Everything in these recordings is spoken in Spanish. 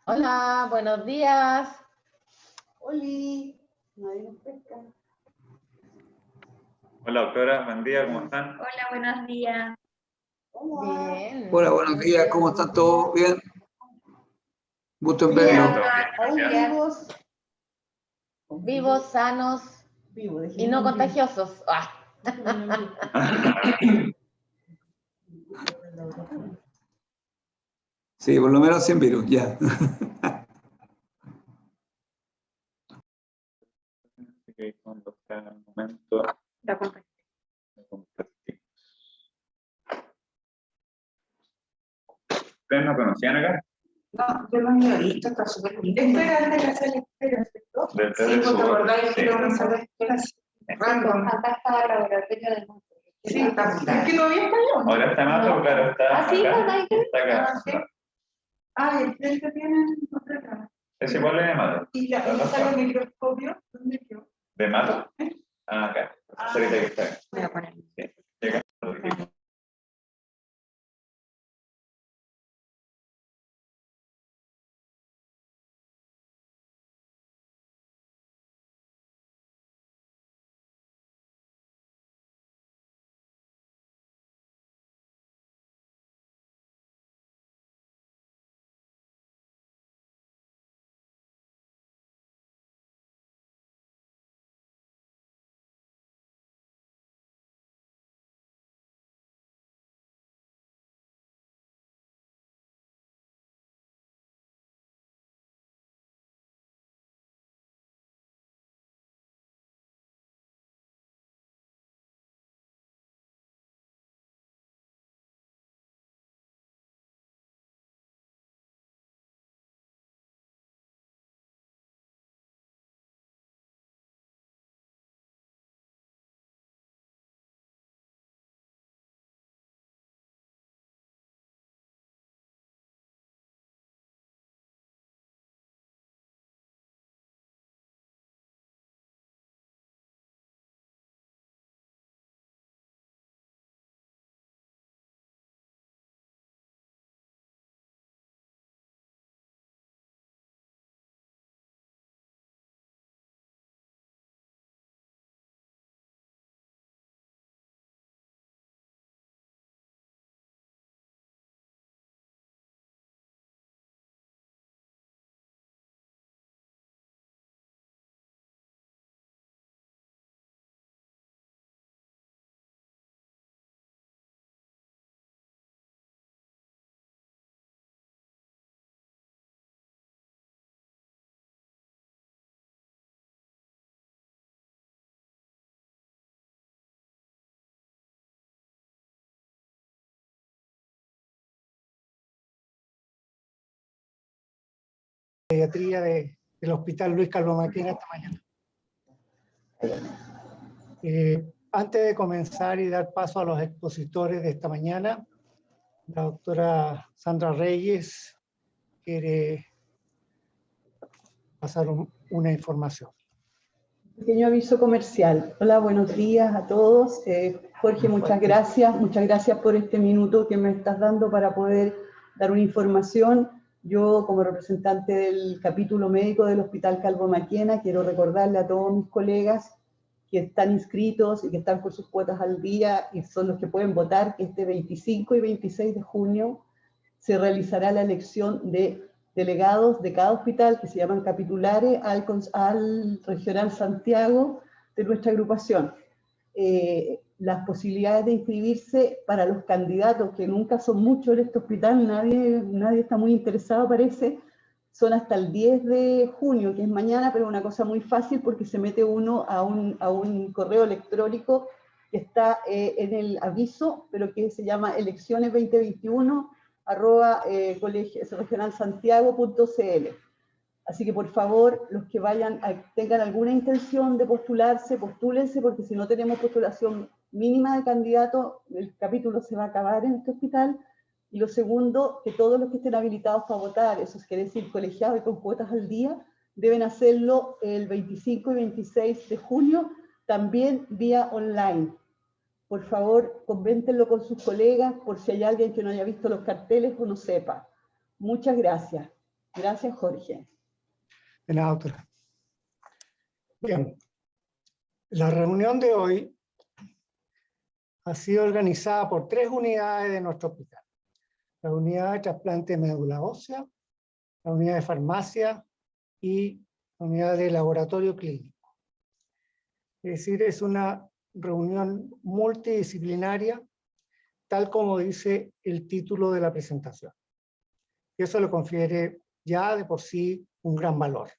Hola, buenos días. Oli, nadie nos pesca. Hola doctora, buen día, ¿cómo están? Hola, buenos días. Hola. Bien. Hola, buenos días, ¿cómo están todos? ¿Bien? Gusto en Bien. verlos. Aún Gracias. vivos. Vivos, sanos Vivos, y no contagiosos. Ah, Sí, por lo menos sin virus, ya. Así que cuando está en el momento La compartí. de compartir. ¿Ustedes no conocían acá? No, yo no había visto, está súper bonito. Espera, de la sala, espera, ¿cierto? Del Sí, TED pues te acordás sí. que íbamos a ver escuelas random. Acá está el laboratorio de Monte. Sí, está bien. Es que todavía está yo. Ahora está más, No. claro, está Ah, sí, acá, ¿verdad? está acá. Ah, sí. Ah, y el frente tienen otra cámara. Es igual de Mato. ¿Y la sala de microscopio? ¿Dónde quedó? ¿De Mato? Ah, acá. Ahorita que está acá. Voy a poner. Sí. Y acá lo dijimos. Pediatría del Hospital Luis Calvo Maquena esta mañana. Antes de comenzar y dar paso a los expositores de esta mañana, la doctora Sandra Reyes quiere pasar una información. Pequeño aviso comercial. Hola, buenos días a todos. Jorge, muchas gracias por este minuto que me estás dando para poder dar una información. Yo, como representante del capítulo médico del Hospital Calvo Maquena, quiero recordarle a todos mis colegas que están inscritos y que están con sus cuotas al día y son los que pueden votar, que este 25 y 26 de junio se realizará la elección de delegados de cada hospital que se llaman capitulares al Regional Santiago de nuestra agrupación. Las posibilidades de inscribirse para los candidatos, que nunca son muchos en este hospital, nadie está muy interesado parece, son hasta el 10 de junio, que es mañana, pero una cosa muy fácil porque se mete uno a un correo electrónico que está en el aviso, pero que se llama elecciones 2021 @regionalsantiago.cl. Así que por favor, los que tengan alguna intención de postularse, postúlense, porque si no tenemos postulación mínima de candidatos, el capítulo se va a acabar en este hospital. Y lo segundo, que todos los que estén habilitados para votar, eso quiere decir colegiados y con cuotas al día, deben hacerlo el 25 y 26 de junio, también vía online. Por favor, coméntenlo con sus colegas por si hay alguien que no haya visto los carteles o no sepa. Muchas gracias. Gracias, Jorge. De nada, doctora. Bien, la reunión de hoy ha sido organizada por 3 unidades de nuestro hospital. La unidad de trasplante de médula ósea, la unidad de farmacia y la unidad de laboratorio clínico. Es decir, es una reunión multidisciplinaria, tal como dice el título de la presentación. Y eso le confiere ya de por sí un gran valor.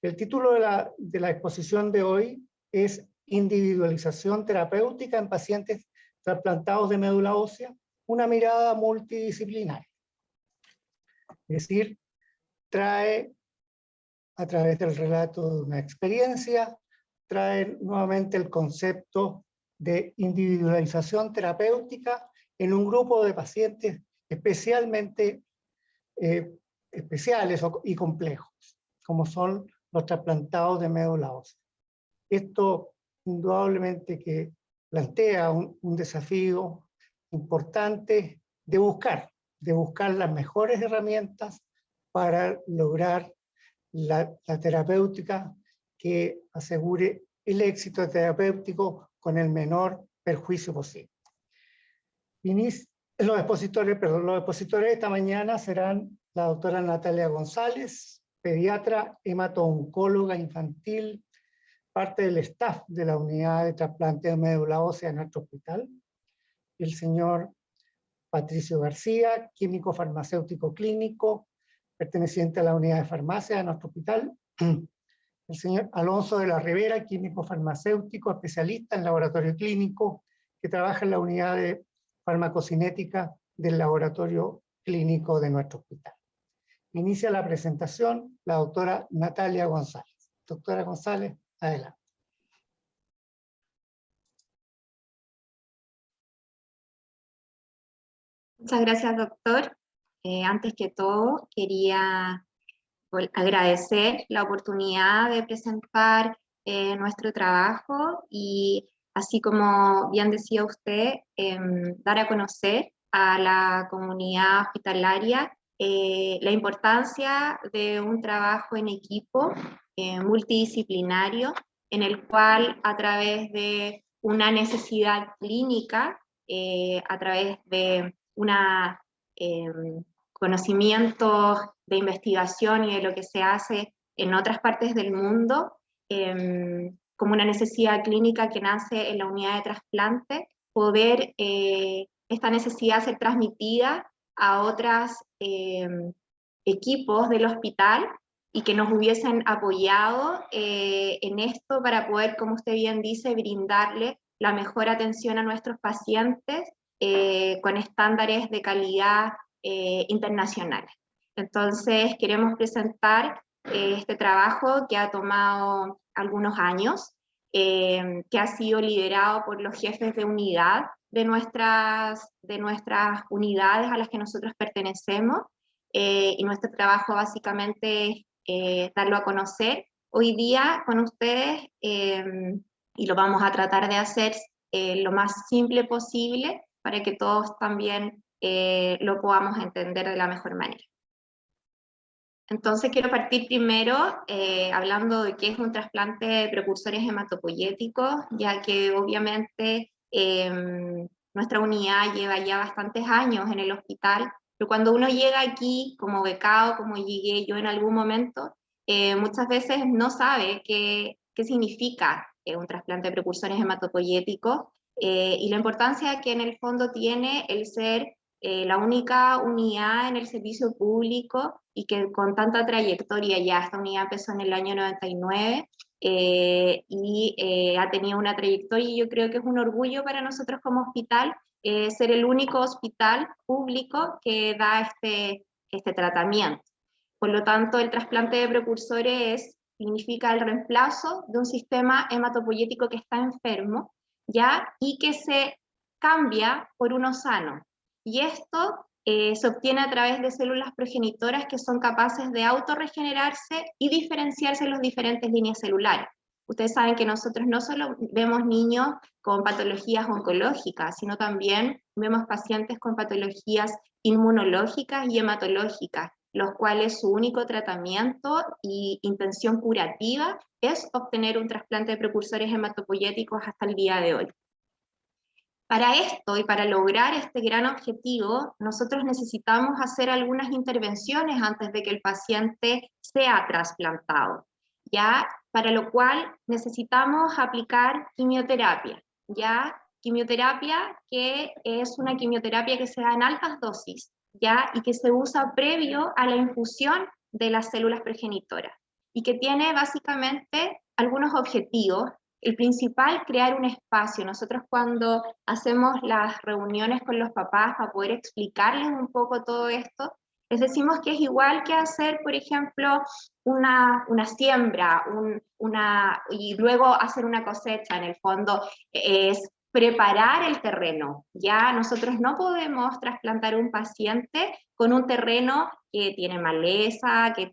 El título de la exposición de hoy es Individualización terapéutica en pacientes trasplantados de médula ósea, una mirada multidisciplinaria. Es decir, trae a través del relato de una experiencia, trae nuevamente el concepto de individualización terapéutica en un grupo de pacientes especialmente especiales y complejos, como son los trasplantados de médula ósea. Esto indudablemente que plantea un desafío importante de buscar las mejores herramientas para lograr la terapéutica que asegure el éxito terapéutico con el menor perjuicio posible. Los expositores de esta mañana serán la doctora Natalia González, pediatra, hemato-oncóloga infantil, parte del staff de la unidad de trasplante de médula ósea en nuestro hospital, el señor Patricio García, químico farmacéutico clínico, perteneciente a la unidad de farmacia de nuestro hospital, el señor Alonso de la Rivera, químico farmacéutico, especialista en laboratorio clínico, que trabaja en la unidad de farmacocinética del laboratorio clínico de nuestro hospital. Inicia la presentación la doctora Natalia González. Doctora González, adelante. Muchas gracias, doctor. Antes que todo, quería agradecer la oportunidad de presentar nuestro trabajo y, así como bien decía usted, dar a conocer a la comunidad hospitalaria la importancia de un trabajo en equipo multidisciplinario, en el cual, a través de una necesidad clínica, a través de una conocimientos de investigación y de lo que se hace en otras partes del mundo, como una necesidad clínica que nace en la unidad de trasplante, poder esta necesidad ser transmitida a otros equipos del hospital y que nos hubiesen apoyado en esto para poder, como usted bien dice, brindarle la mejor atención a nuestros pacientes con estándares de calidad internacionales. Entonces, queremos presentar este trabajo que ha tomado algunos años, que ha sido liderado por los jefes de unidad de nuestras unidades a las que nosotros pertenecemos, y nuestro trabajo básicamente es darlo a conocer hoy día con ustedes, y lo vamos a tratar de hacer lo más simple posible para que todos también lo podamos entender de la mejor manera. Entonces quiero partir primero hablando de qué es un trasplante de precursores hematopoyéticos, ya que obviamente nuestra unidad lleva ya bastantes años en el hospital, pero cuando uno llega aquí como becado, como llegué yo en algún momento, muchas veces no sabe qué significa un trasplante de precursores hematopoyéticos, y la importancia que en el fondo tiene el ser la única unidad en el servicio público y que con tanta trayectoria, ya esta unidad empezó en el año 99 y ha tenido una trayectoria, y yo creo que es un orgullo para nosotros como hospital ser el único hospital público que da este tratamiento. Por lo tanto, el trasplante de precursores significa el reemplazo de un sistema hematopoyético que está enfermo, ¿ya? Y que se cambia por uno sano. Y esto se obtiene a través de células progenitoras que son capaces de autorregenerarse y diferenciarse en las diferentes líneas celulares. Ustedes saben que nosotros no solo vemos niños con patologías oncológicas, sino también vemos pacientes con patologías inmunológicas y hematológicas. los cuales su único tratamiento y intención curativa es obtener un trasplante de precursores hematopoyéticos hasta el día de hoy. Para esto y para lograr este gran objetivo, nosotros necesitamos hacer algunas intervenciones antes de que el paciente sea trasplantado, ¿ya? Para lo cual necesitamos aplicar quimioterapia, ¿ya? Quimioterapia que es una quimioterapia que se da en altas dosis, ¿ya? Y que se usa previo a la infusión de las células progenitoras, y que tiene básicamente algunos objetivos. El principal, crear un espacio. Nosotros cuando hacemos las reuniones con los papás para poder explicarles un poco todo esto, les decimos que es igual que hacer, por ejemplo, una siembra, y luego hacer una cosecha. En el fondo es preparar el terreno. Ya nosotros no podemos trasplantar un paciente con un terreno que tiene maleza, que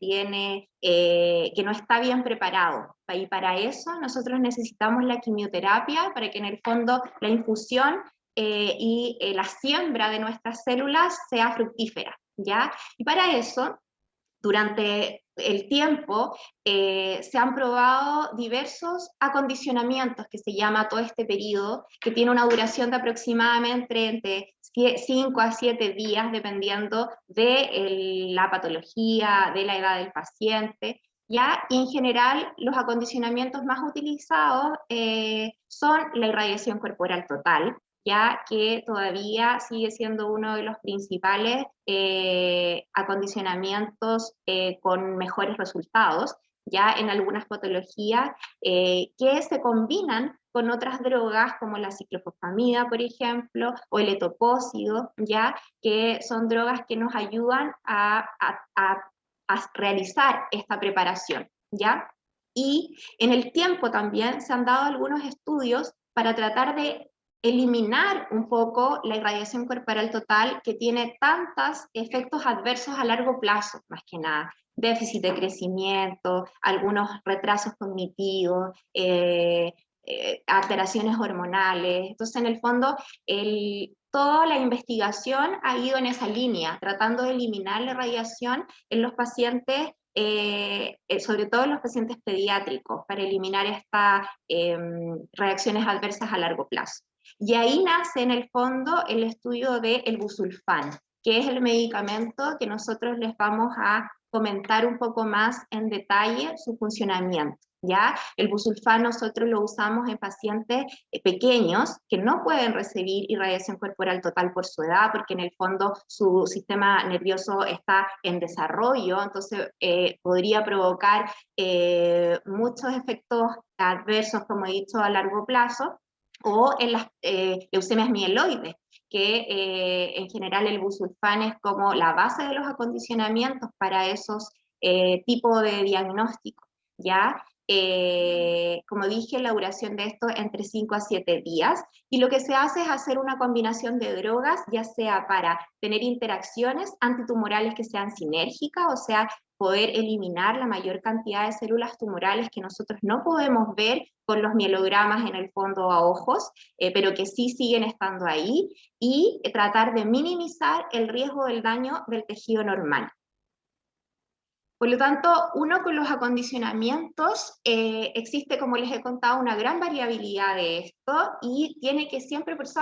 no está bien preparado. Y para eso nosotros necesitamos la quimioterapia, para que en el fondo la infusión y la siembra de nuestras células sea fructífera, ¿ya? Y para eso, durante el tiempo, se han probado diversos acondicionamientos, que se llama todo este periodo, que tiene una duración de aproximadamente entre 5 a 7 días, dependiendo de la patología, de la edad del paciente, ¿ya? Y en general, los acondicionamientos más utilizados son la irradiación corporal total, ya que todavía sigue siendo uno de los principales acondicionamientos con mejores resultados, ya en algunas patologías que se combinan con otras drogas como la ciclofosfamida, por ejemplo, o el etopósido, ya que son drogas que nos ayudan a realizar esta preparación, ¿ya? Y en el tiempo también se han dado algunos estudios para tratar de eliminar un poco la irradiación corporal total, que tiene tantos efectos adversos a largo plazo, más que nada. Déficit de crecimiento, algunos retrasos cognitivos, alteraciones hormonales. Entonces, en el fondo, toda la investigación ha ido en esa línea, tratando de eliminar la radiación en los pacientes, sobre todo en los pacientes pediátricos, para eliminar estas reacciones adversas a largo plazo. Y ahí nace en el fondo el estudio del busulfán, que es el medicamento que nosotros les vamos a comentar un poco más en detalle su funcionamiento, ¿ya? El busulfán nosotros lo usamos en pacientes pequeños que no pueden recibir irradiación corporal total por su edad, porque en el fondo su sistema nervioso está en desarrollo, entonces podría provocar muchos efectos adversos, como he dicho, a largo plazo, o en las leucemias mieloides, que en general el busulfán es como la base de los acondicionamientos para esos tipos de diagnósticos, ¿ya? Como dije, la duración de esto es entre 5 a 7 días, y lo que se hace es hacer una combinación de drogas, ya sea para tener interacciones antitumorales que sean sinérgicas, o sea, poder eliminar la mayor cantidad de células tumorales que nosotros no podemos ver con los mielogramas en el fondo a ojos, pero que sí siguen estando ahí, y tratar de minimizar el riesgo del daño del tejido normal. Por lo tanto, uno con los acondicionamientos, existe, como les he contado, una gran variabilidad de esto, y tiene que siempre, por eso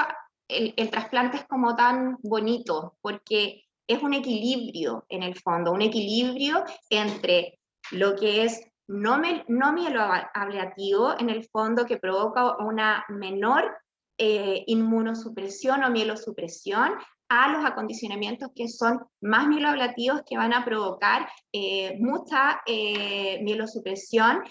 el trasplante es como tan bonito, porque es un equilibrio en el fondo, un equilibrio entre lo que es no mieloablativo, en el fondo, que provoca una menor inmunosupresión o mielosupresión, a los acondicionamientos que son más mieloablativos, que van a provocar mucha mielosupresión,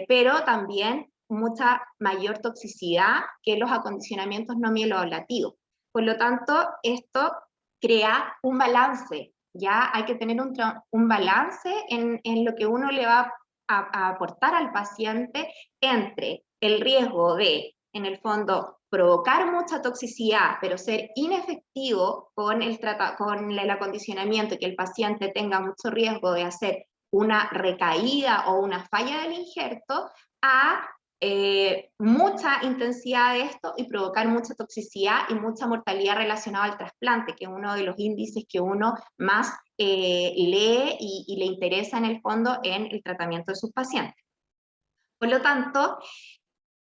pero también mucha mayor toxicidad que los acondicionamientos no mieloablativos. Por lo tanto, esto crea un balance, ya hay que tener un balance en lo que uno le va a aportar al paciente, entre el riesgo de, en el fondo, provocar mucha toxicidad, pero ser inefectivo con el acondicionamiento, y que el paciente tenga mucho riesgo de hacer una recaída o una falla del injerto, a mucha intensidad de esto y provocar mucha toxicidad y mucha mortalidad relacionada al trasplante, que es uno de los índices que uno más lee y le interesa en el fondo en el tratamiento de sus pacientes. Por lo tanto,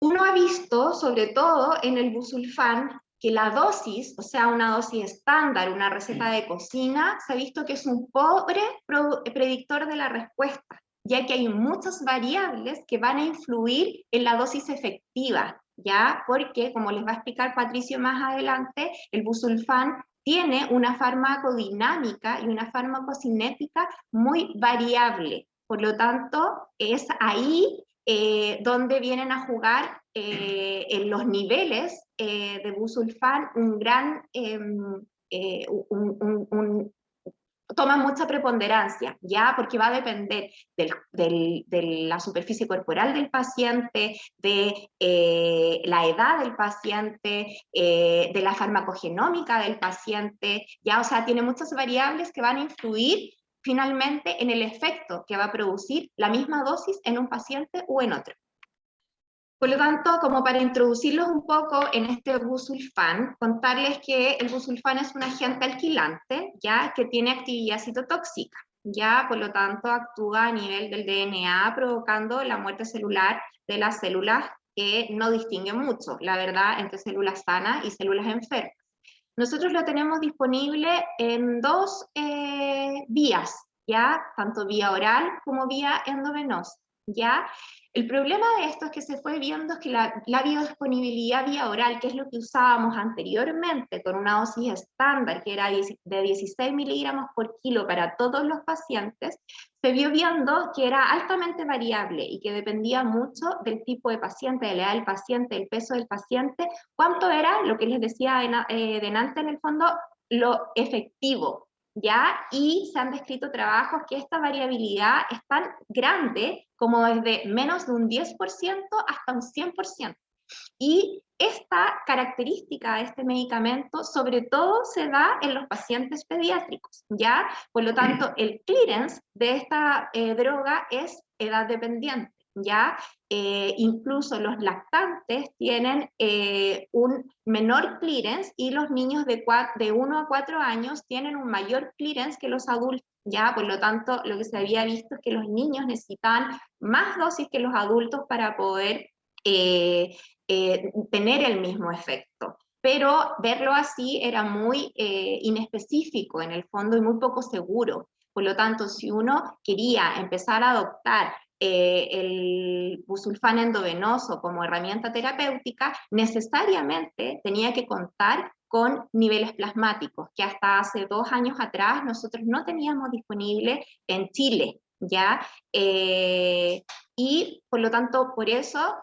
uno ha visto, sobre todo en el busulfán, que la dosis, o sea, una dosis estándar, una receta de cocina, se ha visto que es un pobre predictor de la respuesta, ya que hay muchas variables que van a influir en la dosis efectiva, ¿ya? Porque, como les va a explicar Patricio más adelante, el busulfán tiene una farmacodinámica y una farmacocinética muy variable. Por lo tanto, es ahí donde vienen a jugar en los niveles de busulfán toma mucha preponderancia, ¿ya? Porque va a depender de la superficie corporal del paciente, de la edad del paciente, de la farmacogenómica del paciente, ¿ya? O sea, tiene muchas variables que van a influir finalmente en el efecto que va a producir la misma dosis en un paciente o en otro. Por lo tanto, como para introducirlos un poco en este busulfán, contarles que el busulfán es un agente alquilante, ya que tiene actividad citotóxica, ya por lo tanto actúa a nivel del DNA provocando la muerte celular de las células que no distinguen mucho, la verdad, entre células sanas y células enfermas. Nosotros lo tenemos disponible en dos vías, ya, tanto vía oral como vía endovenosa, ya. El problema de esto es que se fue viendo que la biodisponibilidad vía oral, que es lo que usábamos anteriormente con una dosis estándar, que era de 16 miligramos por kilo para todos los pacientes, se vio viendo que era altamente variable y que dependía mucho del tipo de paciente, de la edad del paciente, del peso del paciente, cuánto era, lo que les decía delante en el fondo, lo efectivo, ¿ya? Y se han descrito trabajos que esta variabilidad es tan grande como desde menos de un 10% hasta un 100%. Y esta característica de este medicamento sobre todo se da en los pacientes pediátricos, ¿ya? Por lo tanto, el clearance de esta droga es edad dependiente, ¿ya? Incluso los lactantes tienen un menor clearance y los niños de 1 a 4 años tienen un mayor clearance que los adultos, ¿ya? Por lo tanto, lo que se había visto es que los niños necesitaban más dosis que los adultos para poder tener el mismo efecto. Pero verlo así era muy inespecífico en el fondo y muy poco seguro. Por lo tanto, si uno quería empezar a adoptar el busulfán endovenoso como herramienta terapéutica, necesariamente tenía que contar con niveles plasmáticos, que hasta hace 2 años atrás nosotros no teníamos disponible en Chile, ¿ya? Y por lo tanto, por eso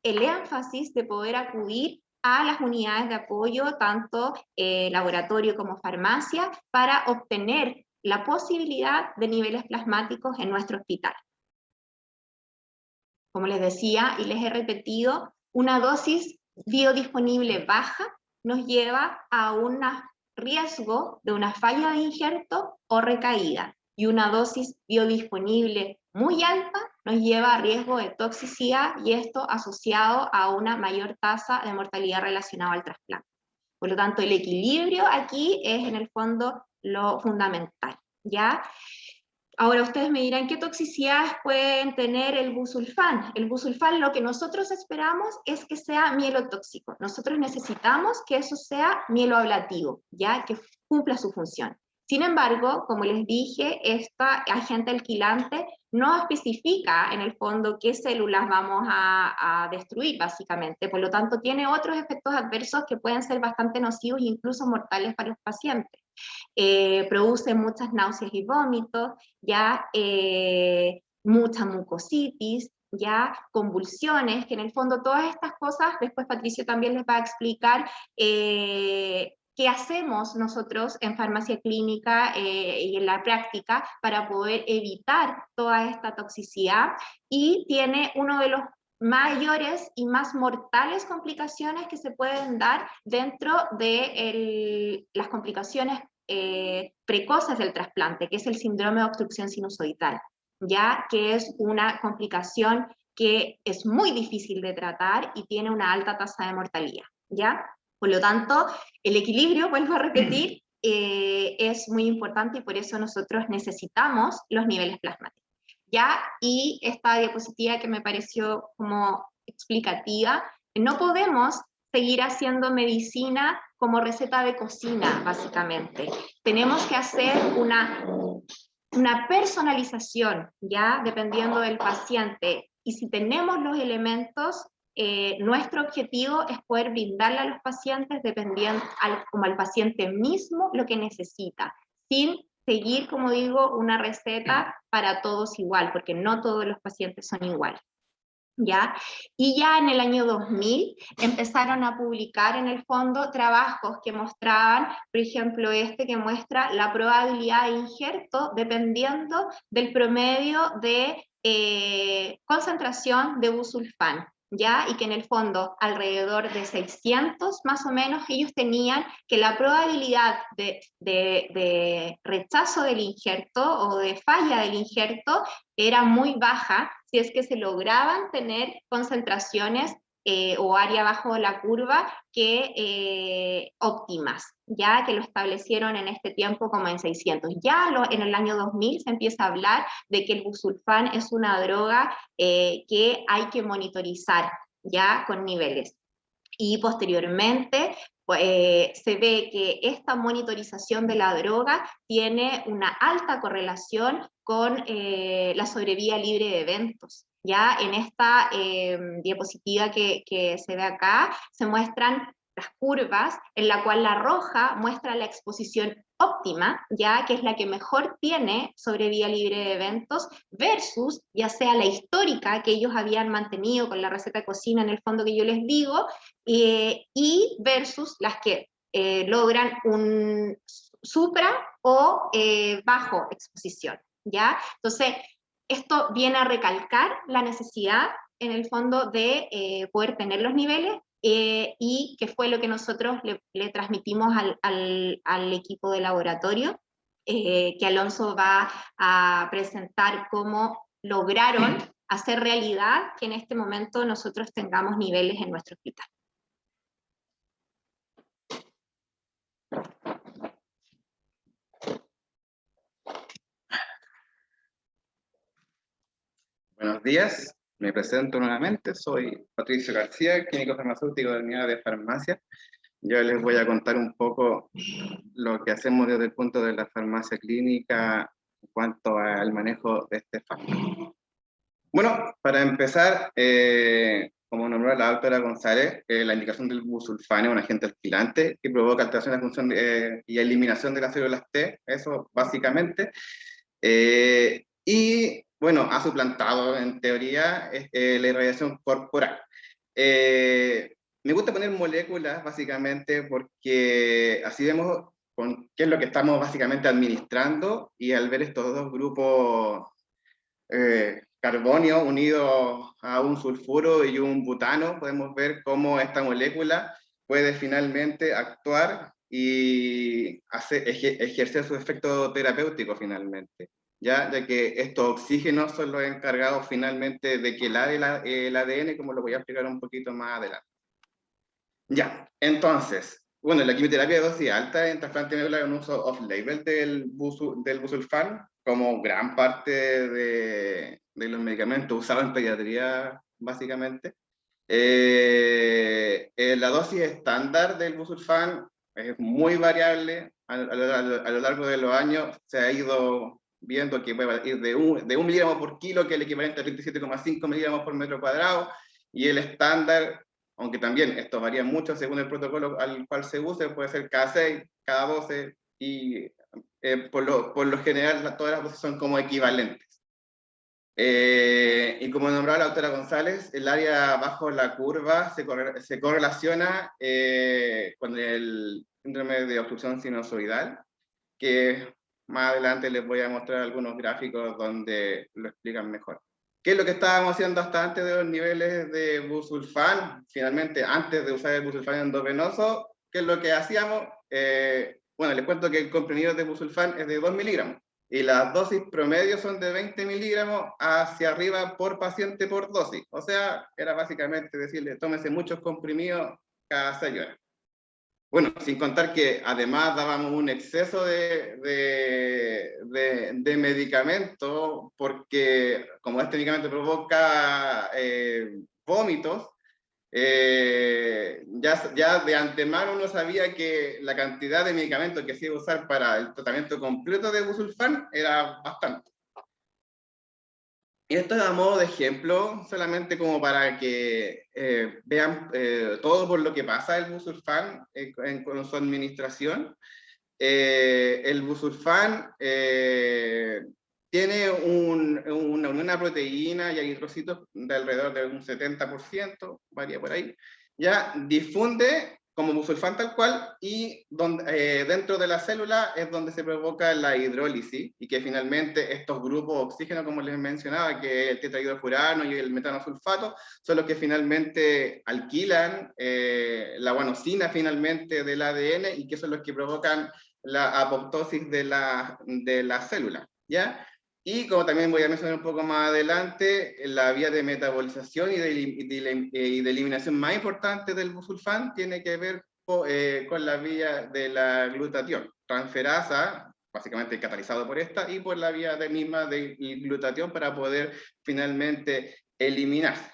el énfasis de poder acudir a las unidades de apoyo, tanto laboratorio como farmacia, para obtener la posibilidad de niveles plasmáticos en nuestro hospital. Como les decía y les he repetido, una dosis biodisponible baja nos lleva a un riesgo de una falla de injerto o recaída, y una dosis biodisponible muy alta nos lleva a riesgo de toxicidad, y esto asociado a una mayor tasa de mortalidad relacionada al trasplante. Por lo tanto, el equilibrio aquí es en el fondo lo fundamental, ¿ya? Ahora ustedes me dirán, ¿qué toxicidades pueden tener el busulfán? El busulfán, lo que nosotros esperamos es que sea mielotóxico. Nosotros necesitamos que eso sea mieloablativo, ¿ya? Que cumpla su función. Sin embargo, como les dije, esta agente alquilante no especifica en el fondo qué células vamos a destruir, básicamente. Por lo tanto, tiene otros efectos adversos que pueden ser bastante nocivos e incluso mortales para los pacientes. Produce muchas náuseas y vómitos, ya mucha mucositis, ya convulsiones, que en el fondo todas estas cosas, después Patricio también les va a explicar qué hacemos nosotros en farmacia clínica y en la práctica para poder evitar toda esta toxicidad, y tiene uno de los mayores y más mortales complicaciones que se pueden dar dentro de las complicaciones precoces del trasplante, que es el síndrome de obstrucción sinusoidal, ya que es una complicación que es muy difícil de tratar y tiene una alta tasa de mortalidad, ¿ya? Por lo tanto, el equilibrio, vuelvo a repetir, es muy importante y por eso nosotros necesitamos los niveles plasmáticos, ¿ya? Y esta diapositiva que me pareció como explicativa, no podemos seguir haciendo medicina como receta de cocina, básicamente. Tenemos que hacer una personalización, ¿ya? Dependiendo del paciente. Y si tenemos los elementos, nuestro objetivo es poder brindarle a los pacientes, dependiendo como al paciente mismo, lo que necesita, sin seguir, como digo, una receta para todos igual, porque no todos los pacientes son iguales. ¿Ya? Y ya en el año 2000 empezaron a publicar en el fondo trabajos que mostraban, por ejemplo, este que muestra la probabilidad de injerto dependiendo del promedio de concentración de busulfán, ¿ya? Y que en el fondo alrededor de 600 más o menos ellos tenían que la probabilidad de rechazo del injerto o de falla del injerto era muy baja si es que se lograban tener concentraciones o área bajo la curva que óptimas, ya que lo establecieron en este tiempo como en 600. Ya en el año 2000 se empieza a hablar de que el busulfán es una droga que hay que monitorizar ya con niveles. Y posteriormente se ve que esta monitorización de la droga tiene una alta correlación con la sobrevía libre de eventos. Ya en esta diapositiva que se ve acá, se muestran las curvas, en la cual la roja muestra la exposición óptima, ya que es la que mejor tiene sobrevía libre de eventos, versus ya sea la histórica que ellos habían mantenido con la receta de cocina en el fondo que yo les digo, y versus las que logran un supra o bajo exposición, ¿ya? Entonces, esto viene a recalcar la necesidad, en el fondo, de poder tener los niveles, y que fue lo que nosotros le transmitimos al equipo de laboratorio, que Alonso va a presentar cómo lograron hacer realidad que en este momento nosotros tengamos niveles en nuestro hospital. Buenos días, me presento nuevamente, soy Patricio García, químico farmacéutico de la unidad de farmacia. Yo les voy a contar un poco lo que hacemos desde el punto de la farmacia clínica en cuanto al manejo de este fármaco. Bueno, para empezar, como nombró la doctora González, la indicación del busulfán es un agente alquilante que provoca alteración de la función y eliminación de las células T, eso básicamente. Y bueno, ha suplantado en teoría la irradiación corporal. Me gusta poner moléculas básicamente porque así vemos qué es lo que estamos básicamente administrando, y al ver estos dos grupos carbonio unidos a un sulfuro y un butano, podemos ver cómo esta molécula puede finalmente actuar y ejercer su efecto terapéutico finalmente. Ya que estos oxígenos son los encargados finalmente de que el ADN, como lo voy a explicar un poquito más adelante. Ya, entonces, bueno, la quimioterapia de dosis alta en trasplante medular es un uso off-label del busulfán, como gran parte de los medicamentos usados en pediatría, básicamente. La dosis estándar del busulfán es muy variable, a lo largo de los años se ha ido viendo que puede ir de 1 miligramo por kilo, que es el equivalente a 27,5 miligramos por metro cuadrado, y el estándar, aunque también esto varía mucho según el protocolo al cual se use, puede ser cada 6, cada 12, y por lo general todas las dosis son como equivalentes. Y como nombraba la doctora González, el área bajo la curva se correlaciona con el síndrome de obstrucción sinusoidal, que más adelante les voy a mostrar algunos gráficos donde lo explican mejor. ¿Qué es lo que estábamos haciendo hasta antes de los niveles de busulfán? Finalmente, antes de usar el busulfán endovenoso, ¿qué es lo que hacíamos? Bueno, les cuento que el comprimido de busulfán es de 2 miligramos. y las dosis promedio son de 20 miligramos hacia arriba por paciente por dosis. O sea, era básicamente decirle, tómese muchos comprimidos cada 6 horas. Bueno, sin contar que además dábamos un exceso de medicamento, porque como este medicamento provoca vómitos, ya de antemano uno sabía que la cantidad de medicamentos que se iba a usar para el tratamiento completo de busulfán era bastante. Y esto es a modo de ejemplo, solamente como para que vean todo por lo que pasa el busulfán con su administración. El busulfán tiene una proteína y eritrocitos de alrededor de un 70%, varía por ahí, ya difunde como busulfán tal cual, y dentro de la célula es donde se provoca la hidrólisis, y que finalmente estos grupos de oxígeno, como les mencionaba, que el tetrahidrofurano y el metanosulfato, son los que finalmente alquilan la guanosina finalmente del ADN, y que son los que provocan la apoptosis de la célula, ¿ya? Y como también voy a mencionar un poco más adelante, la vía de metabolización y de eliminación más importante del busulfán tiene que ver con la vía de la glutatión, transferasa, básicamente catalizado por esta, y por la vía misma del glutatión para poder finalmente eliminarse.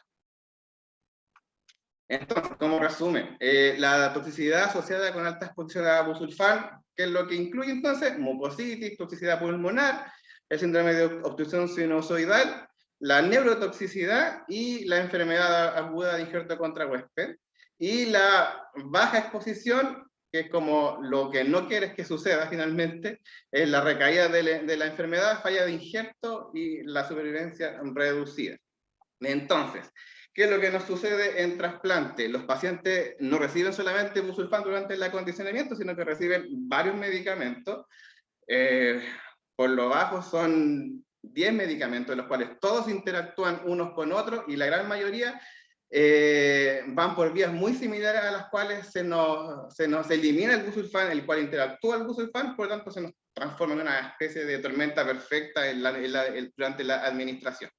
Entonces, como resumen, la toxicidad asociada con alta exposición a busulfán, que es lo que incluye entonces mucositis, toxicidad pulmonar, el síndrome de obstrucción sinusoidal, la neurotoxicidad y la enfermedad aguda de injerto contra huésped, y la baja exposición, que es como lo que no quieres que suceda finalmente, es la recaída de la enfermedad, falla de injerto y la supervivencia reducida. Entonces, ¿qué es lo que nos sucede en trasplante? Los pacientes no reciben solamente busulfán durante el acondicionamiento, sino que reciben varios medicamentos. Por lo bajo son 10 medicamentos, los cuales todos interactúan unos con otros, y la gran mayoría van por vías muy similares a las cuales se nos elimina el busulfán, el cual interactúa el busulfán, por lo tanto se nos transforma en una especie de tormenta perfecta durante la administración.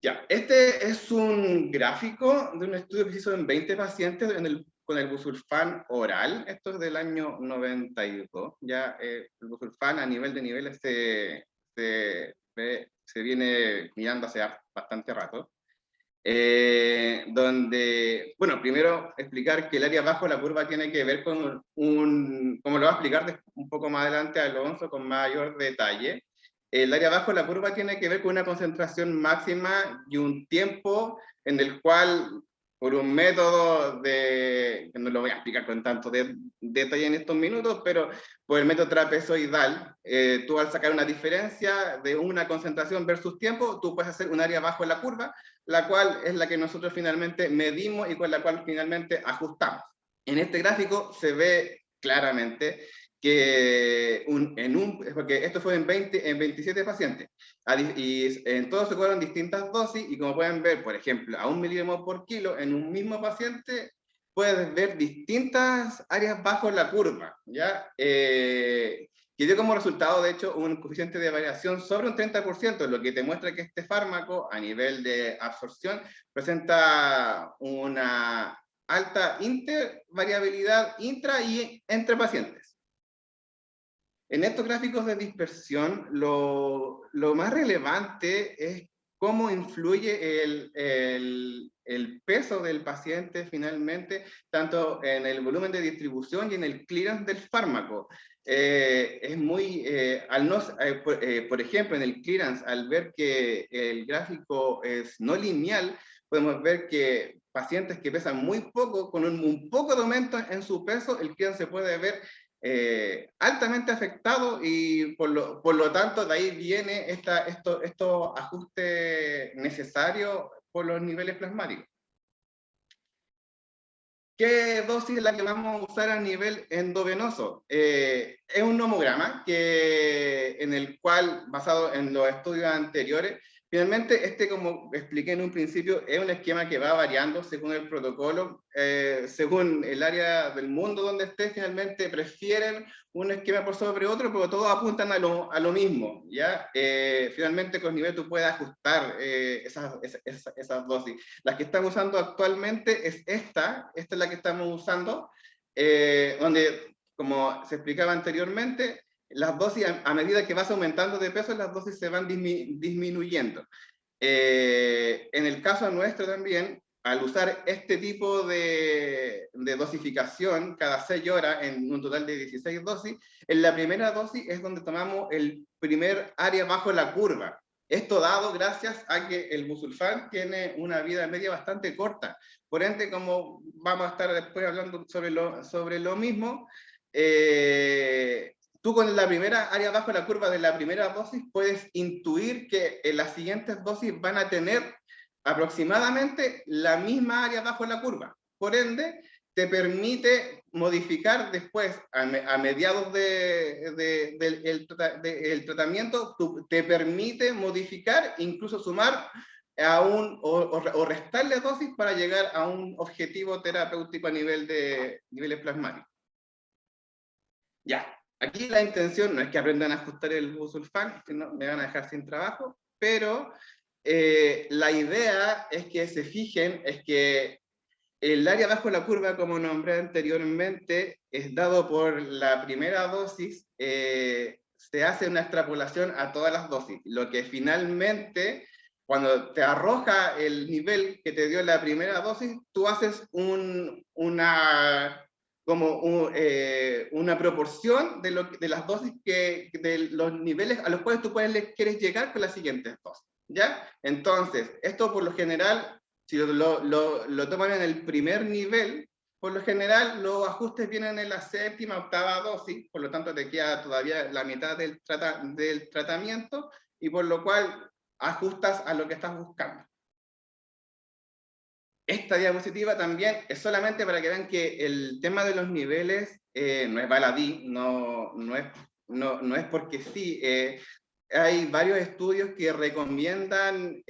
Ya, este es un gráfico de un estudio que se hizo en 20 pacientes con el busulfán oral. Esto es del año 92. Ya el busulfán a nivel de niveles se viene mirando hace bastante rato. Donde, bueno, primero explicar que el área bajo la curva tiene que ver con como lo va a explicar un poco más adelante Alonso con mayor detalle. El área abajo de la curva tiene que ver con una concentración máxima y un tiempo en el cual, por un método que no lo voy a explicar con tanto detalle en estos minutos, pero por el método trapezoidal, tú al sacar una diferencia de una concentración versus tiempo, tú puedes hacer un área abajo de la curva, la cual es la que nosotros finalmente medimos y con la cual finalmente ajustamos. En este gráfico se ve claramente que porque esto fue en 27 pacientes, y en todos se fueron distintas dosis, y como pueden ver, por ejemplo, a 1 miligramo por kilo en un mismo paciente, puedes ver distintas áreas bajo la curva, ¿ya? Que dio como resultado, de hecho, un coeficiente de variación sobre un 30%, lo que te muestra que este fármaco, a nivel de absorción, presenta una alta variabilidad intra y entre pacientes. En estos gráficos de dispersión, lo más relevante es cómo influye el peso del paciente finalmente, tanto en el volumen de distribución y en el clearance del fármaco. Es muy, por ejemplo, en el clearance, al ver que el gráfico es no lineal, podemos ver que pacientes que pesan muy poco, con un poco de aumento en su peso, el clearance se puede ver altamente afectado, y por lo tanto de ahí viene estos ajustes necesarios por los niveles plasmáticos. ¿Qué dosis es la que vamos a usar a nivel endovenoso? Es un nomograma en el cual, basado en los estudios anteriores, Finalmente, como expliqué en un principio, es un esquema que va variando según el protocolo, según el área del mundo donde esté. Finalmente prefieren un esquema por sobre otro, pero todos apuntan a lo mismo, ¿ya? Finalmente con nivel tú puedes ajustar esas dosis. Las que estamos usando actualmente es esta es la que estamos usando, donde, como se explicaba anteriormente, las dosis, a medida que vas aumentando de peso, las dosis se van disminuyendo. En el caso nuestro también, al usar este tipo de dosificación cada 6 horas en un total de 16 dosis, en la primera dosis es donde tomamos el primer área bajo la curva. Esto dado gracias a que el busulfán tiene una vida media bastante corta. Por ende, como vamos a estar después hablando sobre lo mismo, tú con la primera área bajo la curva de la primera dosis puedes intuir que en las siguientes dosis van a tener aproximadamente la misma área bajo la curva. Por ende, te permite modificar después, a mediados del tratamiento, te permite modificar, incluso sumar o restarle dosis para llegar a un objetivo terapéutico a nivel de niveles plasmáticos. Ya. Aquí la intención no es que aprendan a ajustar el busulfán, sino me van a dejar sin trabajo, pero la idea es que se fijen, es que el área bajo la curva, como nombré anteriormente, es dado por la primera dosis, se hace una extrapolación a todas las dosis, lo que finalmente, cuando te arroja el nivel que te dio la primera dosis, tú haces una proporción de las dosis, de los niveles a los cuales tú quieres llegar con las siguientes dosis, ¿ya? Entonces, esto por lo general, si lo toman en el primer nivel, por lo general los ajustes vienen en la séptima, octava dosis, por lo tanto te queda todavía la mitad del tratamiento, y por lo cual ajustas a lo que estás buscando. Esta diapositiva también es solamente para que vean que el tema de los niveles no es baladí, no es porque sí. Hay varios estudios que recomiendan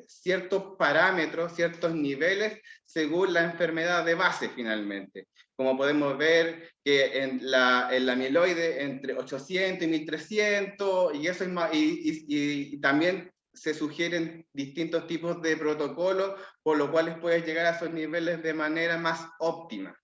ciertos parámetros, ciertos niveles, según la enfermedad de base finalmente. Como podemos ver que en la amiloide entre 800 y 1300, y eso es más, y también se sugieren distintos tipos de protocolos, por lo cual puedes llegar a esos niveles de manera más óptima.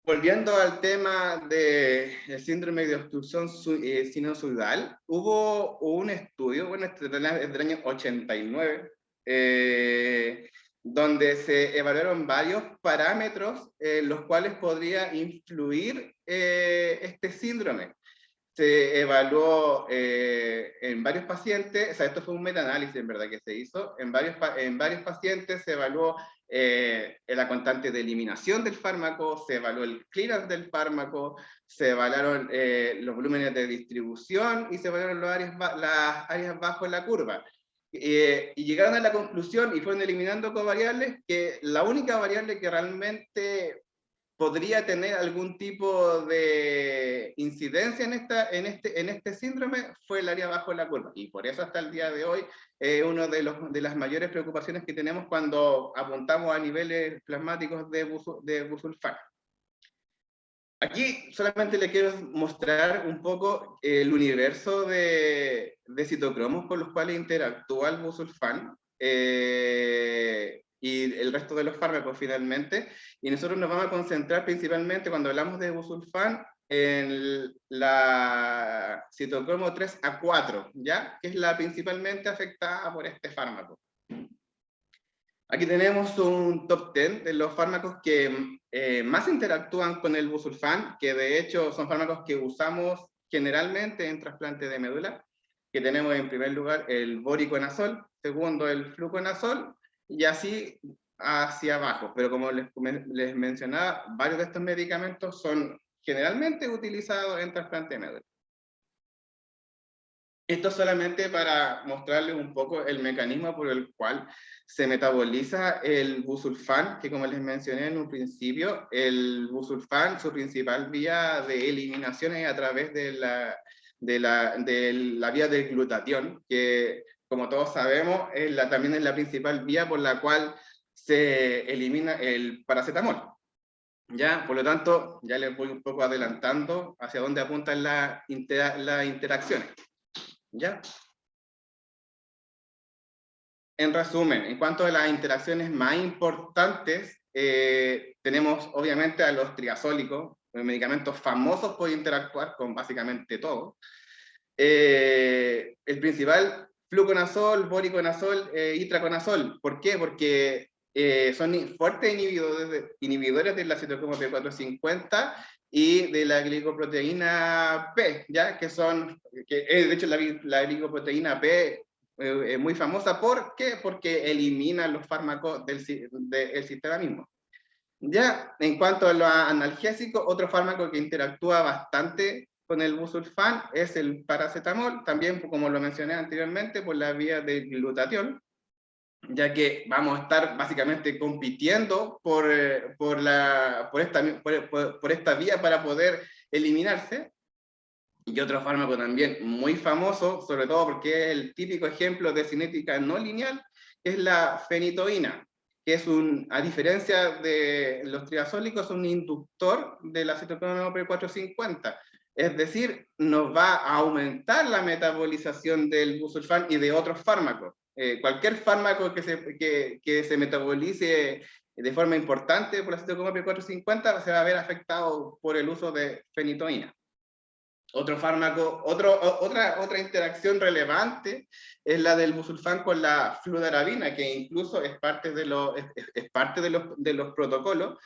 Volviendo al tema del síndrome de obstrucción sinusoidal, hubo un estudio, bueno, este es del año 89, donde se evaluaron varios parámetros los cuales podría influir este síndrome. Se evaluó en varios pacientes, o sea, esto fue un metaanálisis en verdad que se hizo, en varios pacientes se evaluó la constante de eliminación del fármaco, se evaluó el clearance del fármaco, se evaluaron los volúmenes de distribución y se evaluaron las áreas bajo la curva. Y llegaron a la conclusión y fueron eliminando covariables que la única variable que realmente podría tener algún tipo de incidencia en este síndrome fue el área bajo la curva, y por eso hasta el día de hoy una de las mayores preocupaciones que tenemos cuando apuntamos a niveles plasmáticos de busulfán. Aquí solamente le quiero mostrar un poco el universo de citocromos con los cuales interactúa el busulfán y el resto de los fármacos finalmente, y nosotros nos vamos a concentrar principalmente cuando hablamos de busulfán en la citocromo 3A4, ¿ya? Que es la principalmente afectada por este fármaco. Aquí tenemos un top 10 de los fármacos que más interactúan con el busulfán, que de hecho son fármacos que usamos generalmente en trasplante de médula, que tenemos en primer lugar el voriconazol, segundo el fluconazol, y así hacia abajo. Pero como les mencionaba, varios de estos medicamentos son generalmente utilizados en trasplante de médula. Esto solamente para mostrarles un poco el mecanismo por el cual se metaboliza el busulfán, que como les mencioné en un principio, el busulfán, su principal vía de eliminación es a través de de la vía del glutatión, que como todos sabemos también es la principal vía por la cual se elimina el paracetamol. ¿Ya? Por lo tanto, ya les voy un poco adelantando hacia dónde apuntan las interacciones. ¿Ya? En resumen, en cuanto a las interacciones más importantes, tenemos obviamente a los triazólicos, medicamentos famosos por interactuar con básicamente todo. El principal, fluconazol, voriconazol, itraconazol. ¿Por qué? Porque son fuertes inhibidores de la citocromo P450 y de la glicoproteína P, ¿ya? De hecho la glicoproteína P es muy famosa. ¿Por qué? Porque elimina los fármacos del sistema mismo. Ya, en cuanto a los analgésicos, otro fármaco que interactúa bastante con el busulfán es el paracetamol, también como lo mencioné anteriormente, por la vía del glutatión, ya que vamos a estar básicamente compitiendo por esta vía para poder eliminarse. Y otro fármaco también muy famoso, sobre todo porque es el típico ejemplo de cinética no lineal, que es la fenitoína, que es a diferencia de los triazólicos, un inductor de la citocromo P450. Es decir, nos va a aumentar la metabolización del busulfán y de otros fármacos. Cualquier fármaco que se metabolice de forma importante por la citocromo P450 se va a ver afectado por el uso de fenitoína. Otro fármaco, otra interacción relevante es la del busulfán con la fludarabina, que incluso es parte de los protocolos,